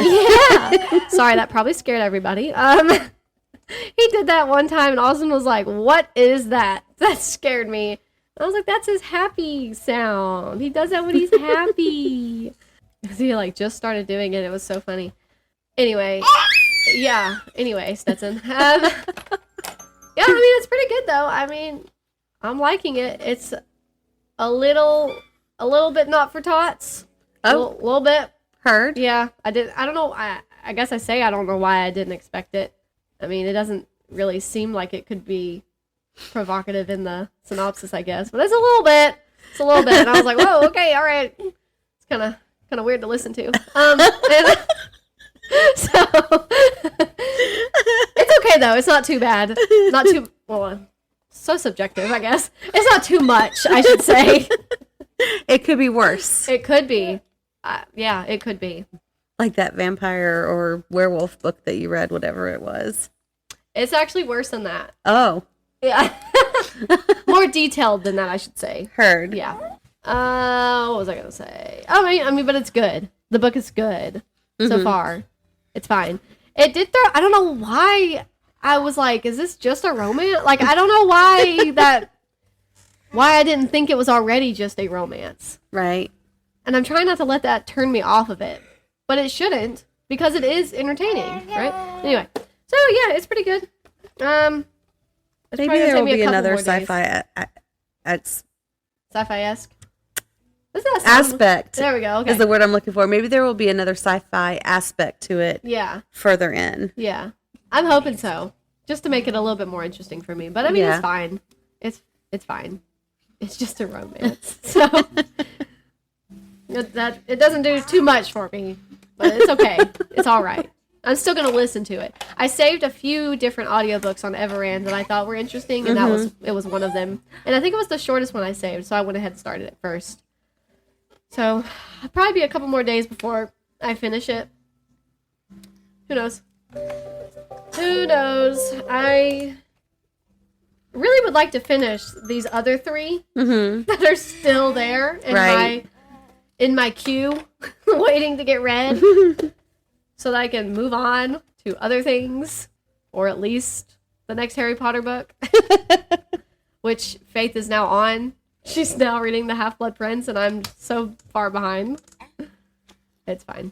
Yeah. Sorry, that probably scared everybody. He did that one time, and Austin was like, what is that? That scared me. And I was like, that's his happy sound. He does that when he's happy. Because he like just started doing it. It was so funny. Anyway. Yeah. Anyway, Stetson. Yeah, I mean, it's pretty good, though. I mean, I'm liking it. It's a little bit not for tots. Oh, a little bit. Heard. Yeah, I don't know. I guess I don't know why I didn't expect it. I mean, it doesn't really seem like it could be provocative in the synopsis, I guess. But it's a little bit. It's a little bit. And I was like, whoa, okay, all right. It's kind of weird to listen to. And, so it's okay though. It's not too bad. Not too so subjective, I guess. It's not too much, I should say. It could be worse. It could be. Yeah, it could be. Like that vampire or werewolf book that you read, whatever it was. It's actually worse than that. Oh. Yeah. More detailed than that, I should say. Heard. Yeah. What was I going to say? Oh, I mean, but it's good. The book is good so far. It's fine. It did throw, I don't know why I was like, is this just a romance? Like, I don't know why I didn't think it was already just a romance. Right. And I'm trying not to let that turn me off of it. But it shouldn't, because it is entertaining, right? Anyway, so yeah, it's pretty good. Maybe there will be another sci-fi sci-fi-esque. Aspect. There we go. Okay. Is the word I'm looking for. Maybe there will be another sci-fi aspect to it. Yeah. Further in. Yeah, I'm hoping so, just to make it a little bit more interesting for me. But I mean, It's fine. It's fine. It's just a romance, so it doesn't do too much for me. But it's okay. It's all right. I'm still going to listen to it. I saved a few different audiobooks on Everand that I thought were interesting, and it was one of them. And I think it was the shortest one I saved, so I went ahead and started it first. So, it'll probably be a couple more days before I finish it. Who knows? Who knows? I really would like to finish these other 3 that are still there in my queue, waiting to get read, so that I can move on to other things, or at least the next Harry Potter book, which Faith is now on. She's now reading The Half-Blood Prince, and I'm so far behind. It's fine.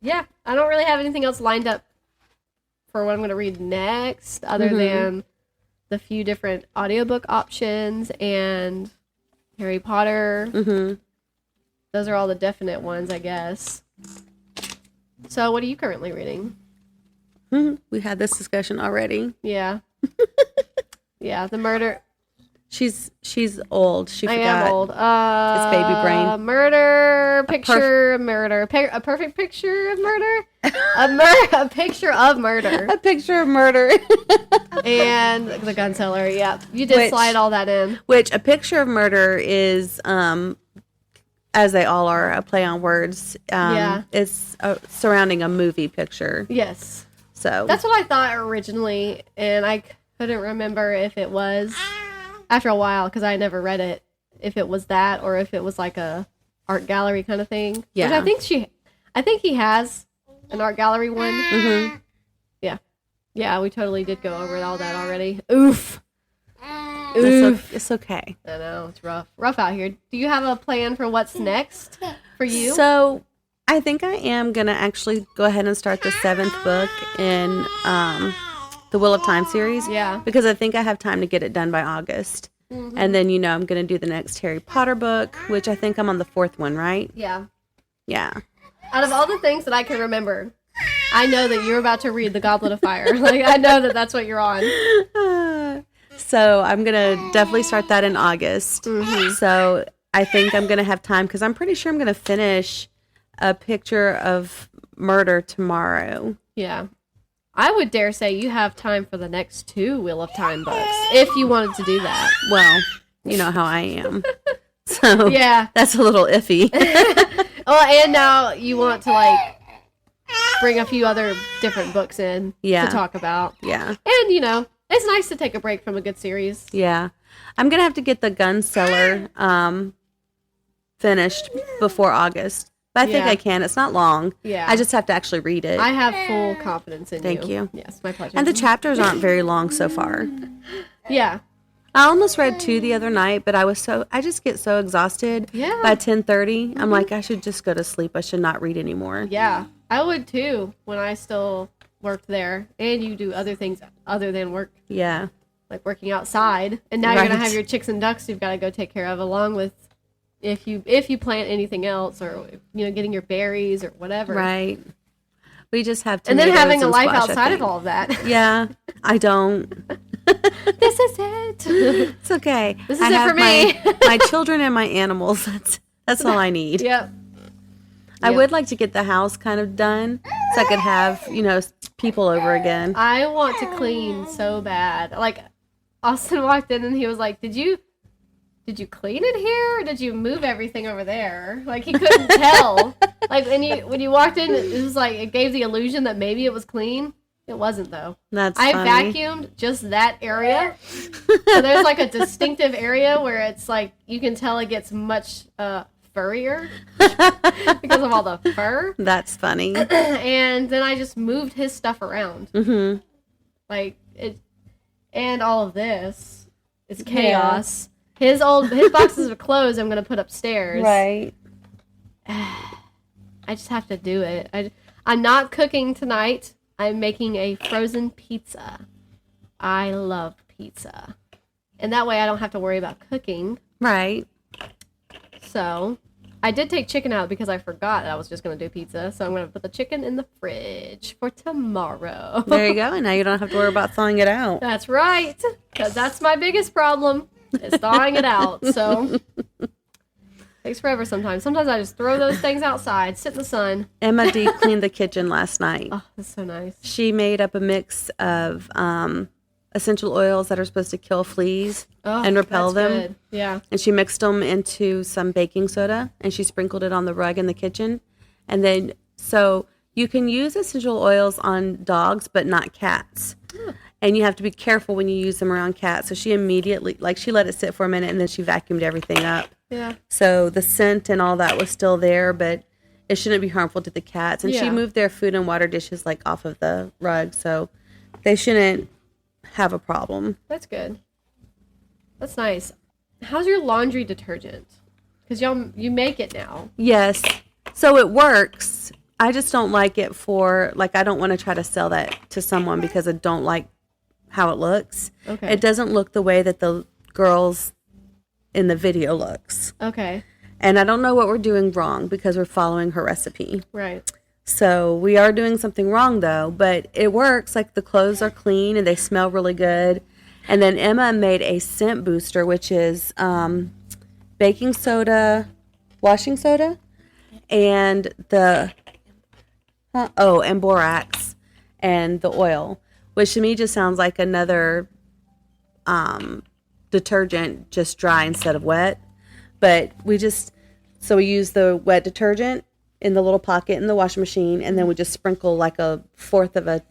Yeah, I don't really have anything else lined up for what I'm going to read next, other than the few different audiobook options and Harry Potter. Those are all the definite ones, I guess. So, what are you currently reading? We had this discussion already. Yeah. Yeah, the murder. She's old. She forgot. I am old. It's baby brain. Murder picture, murder. A perfect picture of murder. A picture of murder. A picture of murder. And the gun seller. Yeah, you did slide all that in. Which a picture of murder is, as they all are, a play on words. It's surrounding a movie picture. Yes. So that's what I thought originally, and I couldn't remember if it was. After a while, because I never read it, if it was that or if it was like a art gallery kind of thing. Yeah. Which I think he has an art gallery one. Mm-hmm. Yeah, we totally did go over all that already. Oof. Oof. It's okay. I know, it's rough. Rough out here. Do you have a plan for what's next for you? So I think I am going to actually go ahead and start the 7th book in the Wheel of Time series. Yeah. Because I think I have time to get it done by August. Mm-hmm. And then, I'm going to do the next Harry Potter book, which I think I'm on the 4th one, right? Yeah. Yeah. Out of all the things that I can remember, I know that you're about to read The Goblet of Fire. Like, I know that that's what you're on. So I'm going to definitely start that in August. Mm-hmm. So I think I'm going to have time because I'm pretty sure I'm going to finish A Picture of Murder tomorrow. Yeah. I would dare say you have time for the next 2 Wheel of Time books, if you wanted to do that. Well, you know how I am. So yeah, that's a little iffy. Oh, and now you want to, like, bring a few other different books in to talk about. Yeah. And, it's nice to take a break from a good series. Yeah. I'm going to have to get the Gun Cellar finished before August. But I think I can. It's not long. Yeah. I just have to actually read it. I have full confidence in you. Thank you. Yes, my pleasure. And the chapters aren't very long so far. Yeah. I almost read 2 the other night, but I just get so exhausted by 10:30. I'm like, I should just go to sleep. I should not read anymore. Yeah. I would too when I still worked there. And you do other things other than work. Yeah. Like working outside. And now you're going to have your chicks and ducks you've got to go take care of, along with if you plant anything else, or getting your berries or whatever. Right. We just have to. And then having a life outside of all of that. Yeah. I don't. This is it. It's okay. This is it for me. my children and my animals. That's all I need. Yep. I would like to get the house kind of done so I could have, people over again. I want to clean so bad. Like, Austin walked in and he was like, Did you clean it here, or did you move everything over there? Like, he couldn't tell. Like, when you walked in, it was like, it gave the illusion that maybe it was clean. It wasn't, though. That's I funny. vacuumed just that area. So there's like a distinctive area where it's like, you can tell it gets much furrier because of all the fur. That's funny. And then I just moved his stuff around. Mm-hmm. Like, it, and all of this is chaos. Yeah. His boxes of clothes I'm going to put upstairs. Right. I just have to do it. I'm not cooking tonight. I'm making a frozen pizza. I love pizza. And that way I don't have to worry about cooking. Right. So, I did take chicken out because I forgot that I was just going to do pizza. So I'm going to put the chicken in the fridge for tomorrow. There you go. And now you don't have to worry about thawing it out. That's right. Because that's my biggest problem, is thawing it out. So, takes forever sometimes. Sometimes I just throw those things outside, sit in the sun. Emma deep cleaned the kitchen last night. Oh, that's so nice. She made up a mix of essential oils that are supposed to kill fleas and repel them. Good. Yeah. And she mixed them into some baking soda, and she sprinkled it on the rug in the kitchen. And then, so you can use essential oils on dogs, but not cats. And you have to be careful when you use them around cats. So she immediately, she let it sit for a minute, and then she vacuumed everything up. Yeah. So the scent and all that was still there, but it shouldn't be harmful to the cats. And she moved their food and water dishes off of the rug, so they shouldn't have a problem. That's good. That's nice. How's your laundry detergent? Because you make it now. Yes. So it works. I just don't like it for, I don't want to try to sell that to someone because I don't like how it looks. Okay. It doesn't look the way that the girls in the video looks. Okay. And I don't know what we're doing wrong because we're following her recipe. Right. So we are doing something wrong, though, but it works. The clothes are clean and they smell really good. And then Emma made a scent booster, which is baking soda, washing soda, and and borax and the oil, which to me just sounds like another detergent, just dry instead of wet. But we use the wet detergent in the little pocket in the washing machine, and then we just sprinkle a fourth of a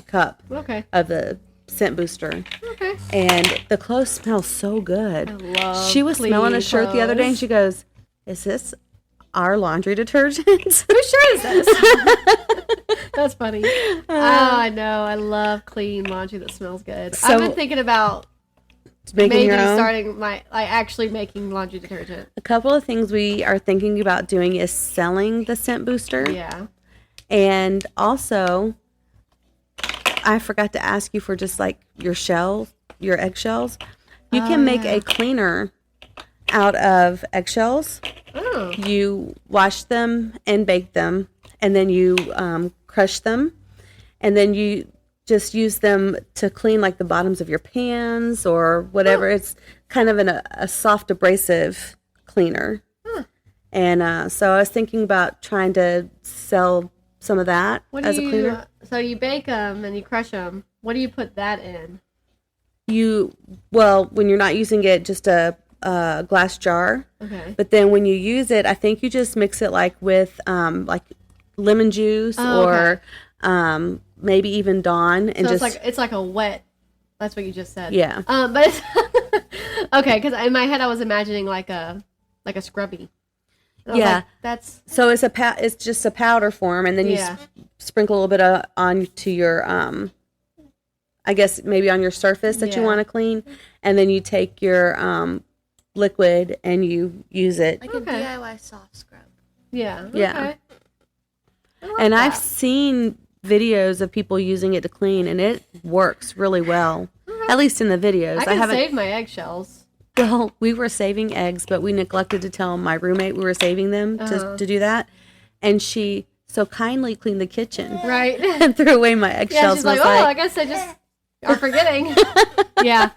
cup of the scent booster. Okay. And the clothes smell so good. I love She was smelling a shirt the other day, and clothes. she goes, "Is this our laundry detergent. Whose shirt is this? That's funny. Oh, I know. I love clean laundry that smells good. So, I've been thinking about making maybe your own? starting actually making laundry detergent. A couple of things we are thinking about doing is selling the scent booster. Yeah. And also, I forgot to ask you for just like your eggshells. You can make a cleaner out of eggshells. Oh. You wash them and bake them, and then you crush them, and then you just use them to clean like the bottoms of your pans or whatever. It's kind of a soft abrasive cleaner. And so I was thinking about trying to sell some of that as a cleaner. So you bake them and you crush them. What do you put that in? When you're not using it, just a glass jar. Okay. But then when you use it, I think you just mix it like with like lemon juice or maybe even Dawn, and so it's like a wet. That's what you just said. Yeah. But it's okay, because in my head I was imagining like a scrubby. Yeah. That's so it's just a powder form, and then you sprinkle a little bit onto your I guess maybe on your surface that you want to clean, and then you take your liquid and you use it like a DIY soft scrub. Yeah. Yeah. Okay. And I've seen videos of people using it to clean, and it works really well. At least in the videos. I haven't saved my eggshells. Well, we were saving eggs, but we neglected to tell my roommate we were saving them to do that. And she so kindly cleaned the kitchen. Right. And threw away my eggshells. Yeah, she's like, I guess I just are forgetting. Yeah.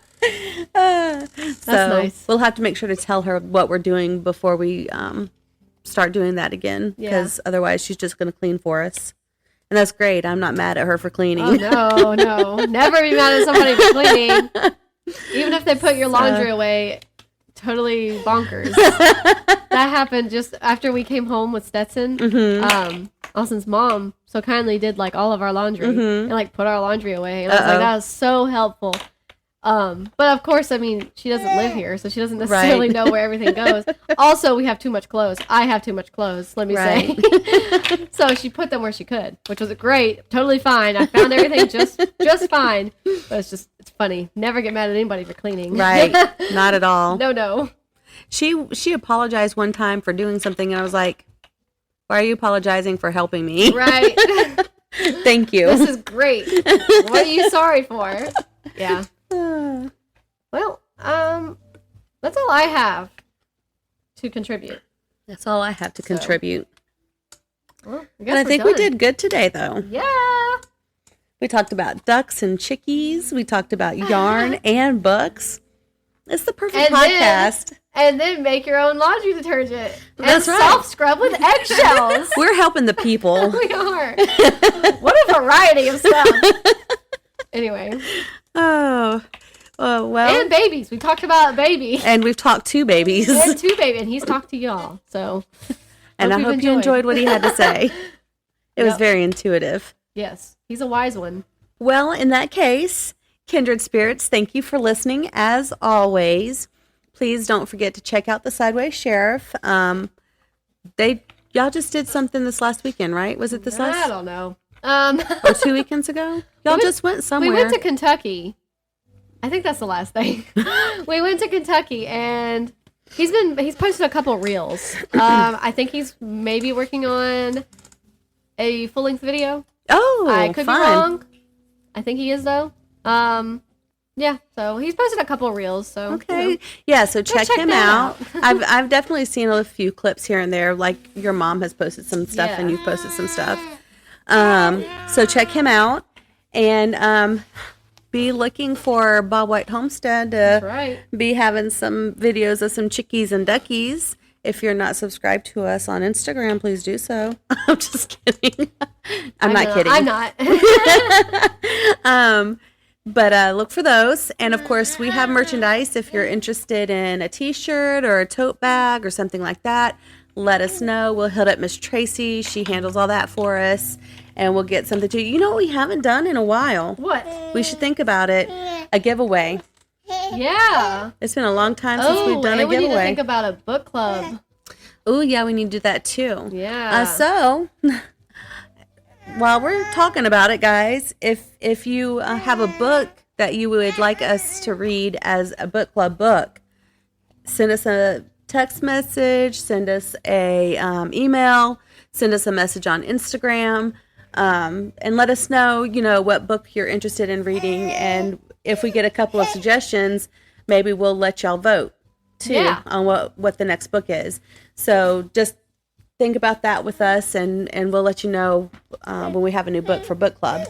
That's nice. We'll have to make sure to tell her what we're doing before we start doing that again. Because otherwise she's just going to clean for us. And that's great. I'm not mad at her for cleaning. Oh, no. Never be mad at somebody for cleaning. Even if they put your laundry away, totally bonkers. That happened just after we came home with Stetson. Austin's mom so kindly did like all of our laundry and like put our laundry away. And I was like, that was so helpful. But of course, I mean, she doesn't live here, so she doesn't necessarily know where everything goes. Also, we have too much clothes. I have too much clothes, let me say. So she put them where she could, which was great. Totally fine. I found everything just fine. But it's funny. Never get mad at anybody for cleaning. Right. Not at all. No. She apologized one time for doing something, and I was like, why are you apologizing for helping me? Right. Thank you. This is great. What are you sorry for? Yeah. Well, that's all I have to contribute. That's all I have to contribute. Well, I think we did good today, though. Yeah. We talked about ducks and chickies. We talked about yarn and books. It's the perfect podcast. And then make your own laundry detergent. That's and right. Soft scrub with eggshells. We're helping the people. We are. What a variety of stuff. Anyway. Oh, well. And babies. We talked about baby. And we've talked to babies. And two babies. And he's talked to y'all. So. And I hope you enjoyed what he had to say. It was very intuitive. Yes. He's a wise one. Well, in that case, kindred spirits, thank you for listening as always. Please don't forget to check out the Sideways Sheriff. Y'all just did something this last weekend, right? Was it this last? I don't know. Or 2 weekends ago? Y'all just went somewhere. We went to Kentucky. I think that's the last thing. We went to Kentucky, and he's posted a couple reels. I think he's maybe working on a full-length video. Oh, I could fun. be wrong. I think he is, though. Yeah, so he's posted a couple reels. So okay, yeah. So check him out. I've definitely seen a few clips here and there. Like your mom has posted some stuff, and you've posted some stuff. So check him out, and be looking for Bob White Homestead to be having some videos of some chickies and duckies. If you're not subscribed to us on Instagram, please do so. I'm just kidding. I'm not kidding. I'm not. But look for those. And, of course, we have merchandise. If you're interested in a T-shirt or a tote bag or something like that, let us know. We'll hit up Miss Tracy. She handles all that for us. And we'll get something to you. You know what we haven't done in a while? What? We should think about it. A giveaway. Yeah. It's been a long time since we've done a giveaway. We need to think about a book club. Oh, yeah, we need to do that too. Yeah. So, while we're talking about it, guys, if you have a book that you would like us to read as a book club book, send us a text message, send us a email, send us a message on Instagram, and let us know, what book you're interested in reading. And if we get a couple of suggestions, maybe we'll let y'all vote too on what the next book is. So just think about that with us, and we'll let you know when we have a new book for book club.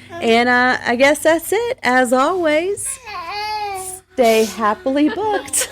And I guess that's it. As always, stay happily booked.